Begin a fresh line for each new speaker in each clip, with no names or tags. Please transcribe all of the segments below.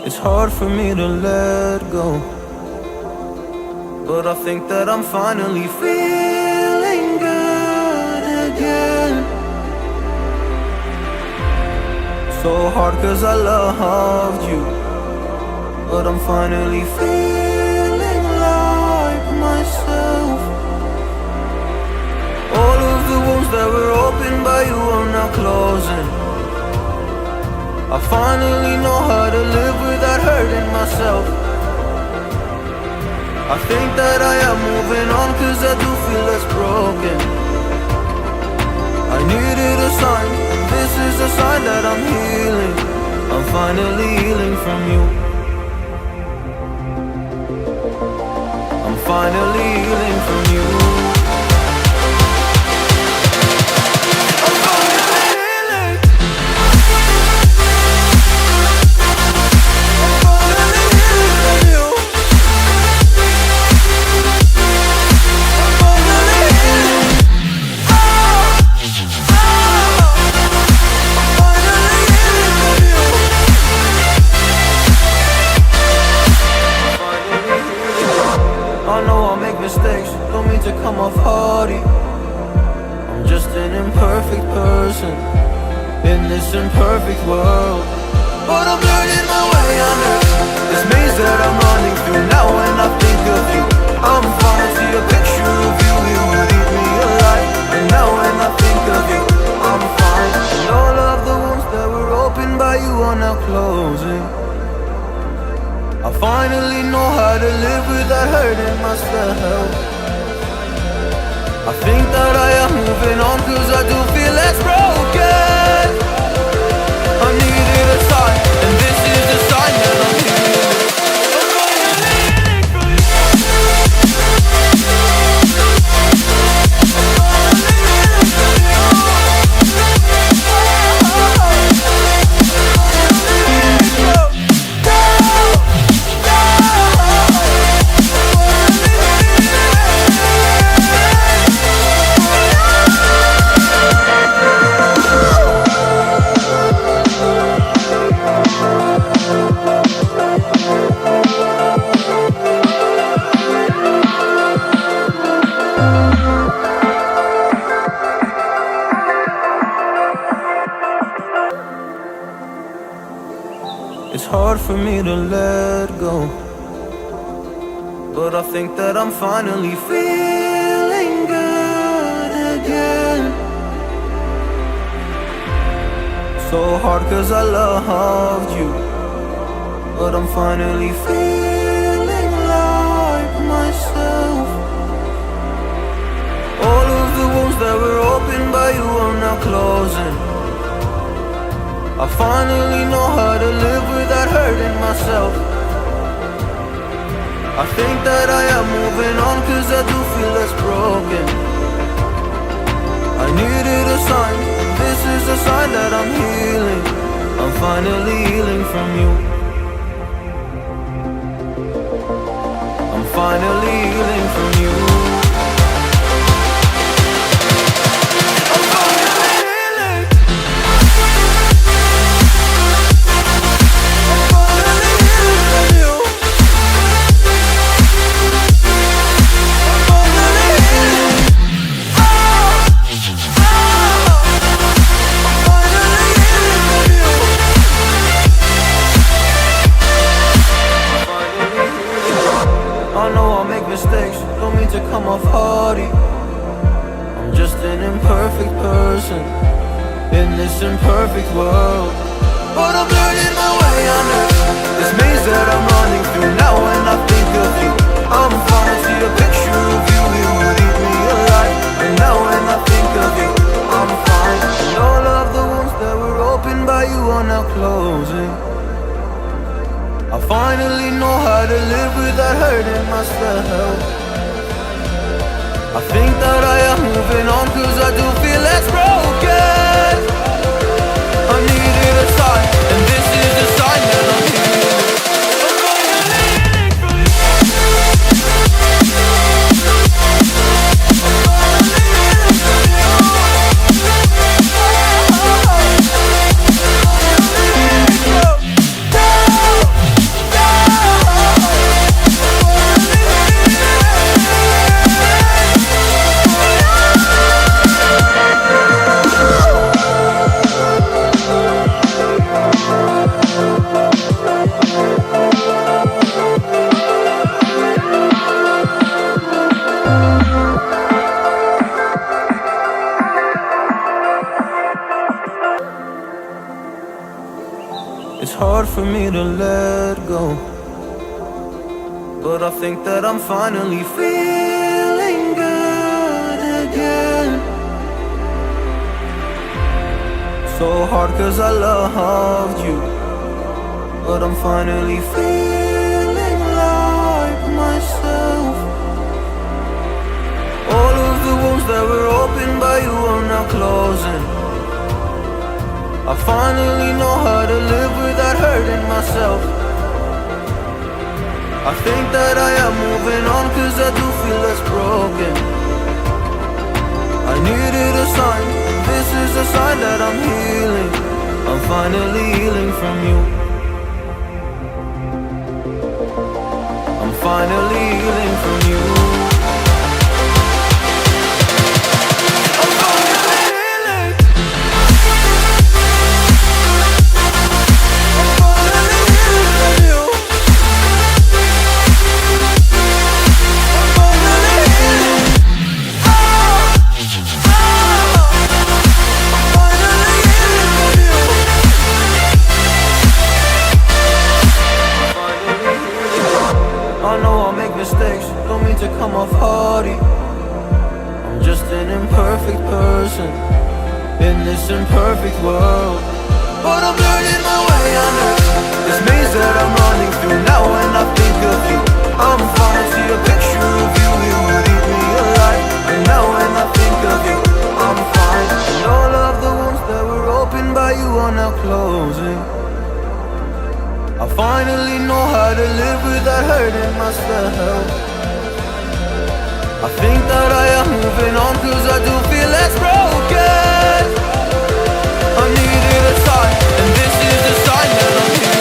It's hard for me to let go, but I think that I'm finally feeling good again. So hard cause I loved you, but I'm finally feeling like myself. All of the wounds that were opened by you are now closing. I finally know how to live without hurting myself. I think that I am moving on cause I do feel less broken. I needed a sign, this is a sign that I'm healing. I'm finally healing from you. I'm finally healing from you. Mistakes, don't mean to come off hardy. I'm just an imperfect person in this imperfect world, but I'm learning my way under this maze that I'm running through. Now when I think of you, I'm fine. See a picture of you, it would eat me alive. And now when I think of you, I'm fine. And all of the wounds that were opened by you are now closing. I finally know how to live without hurting myself. I think that I am moving on cause I do feel less broken. I needed a sign, and this is the sign that I'm healing. It's hard for me to let go, but I think that I'm finally feeling good again. So hard cause I loved you, but I'm finally feeling like myself. All of the wounds that were opened by you are now closing. I finally know how to live without hurting myself. I think that I am moving on cause I do feel less broken. I needed a sign, this is a sign that I'm healing. I'm finally healing from you. I'm finally healing from you. Mistakes, don't mean to come off hardy. I'm just an imperfect person in this imperfect world, but I'm learning my way under this maze that I'm running through. Now when I think of you, I'm fine. See a picture of you, it would eat me alive. And now when I think of you, I'm fine. And all of the wounds that were opened by you are now closing. I finally know how to live without hurting myself. I think that I am moving on cause I do feel less broken. I needed a sign, and this is the sign that I'm healing. It's hard for me to let go, but I think that I'm finally feeling good again. So hard cause I loved you, but I'm finally feeling like myself. All of the wounds that were opened by you are now closing. I finally know how to live without hurting myself. I think that I am moving on cause I do feel less broken. I needed a sign, this is a sign that I'm healing. I'm finally healing from you. I'm finally healing from you. Mistakes, don't mean to come off haughty. I'm just an imperfect person in this imperfect world, but I'm learning my way under this maze that I'm running through. Now when I think of you, I'm fine. See a picture of you, it would eat me alive. And now when I think of you, I'm fine. And all of the wounds that were opened by you are now closing. I finally know how to live without hurting myself. I think that I am moving on cause I do feel less broken. I needed a sign, and this is a sign that I'm healing.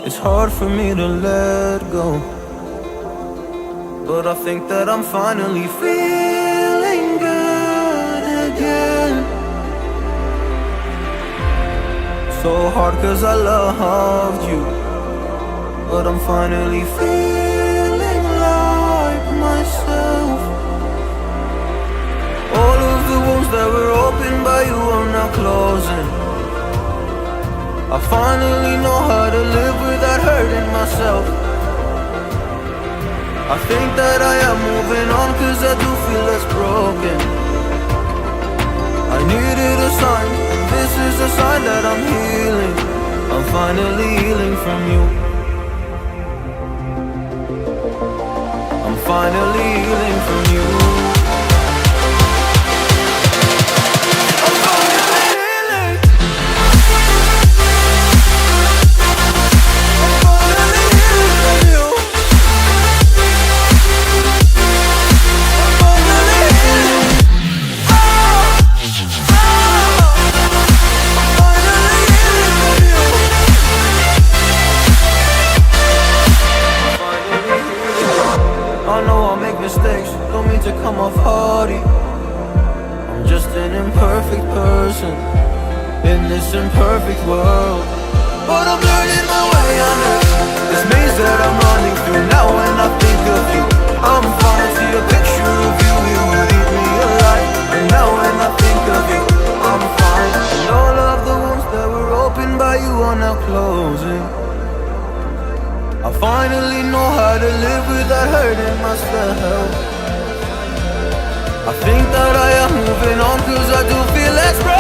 It's hard for me to let go, but I think that I'm finally feeling good again. So hard cause I loved you, but I'm finally feeling like myself. All of the wounds that were opened by you are now closing. I finally know how to live without hurting myself. I think that I am moving on cause I do feel less broken. I needed a sign, this is a sign that I'm healing. I'm finally healing from you. I'm finally healing from you. Mistakes, don't mean to come off haughty. I'm just an imperfect person in this imperfect world, but I'm learning my way under this maze that I'm running through. Now when I think of you, I'm fine. See a picture of you, it would eat me alive. And now when I think of you, I'm fine. And all of the wounds that were opened by you are now closing. I finally know how to live without hurting myself. I think that I am moving on cause I do feel less broken.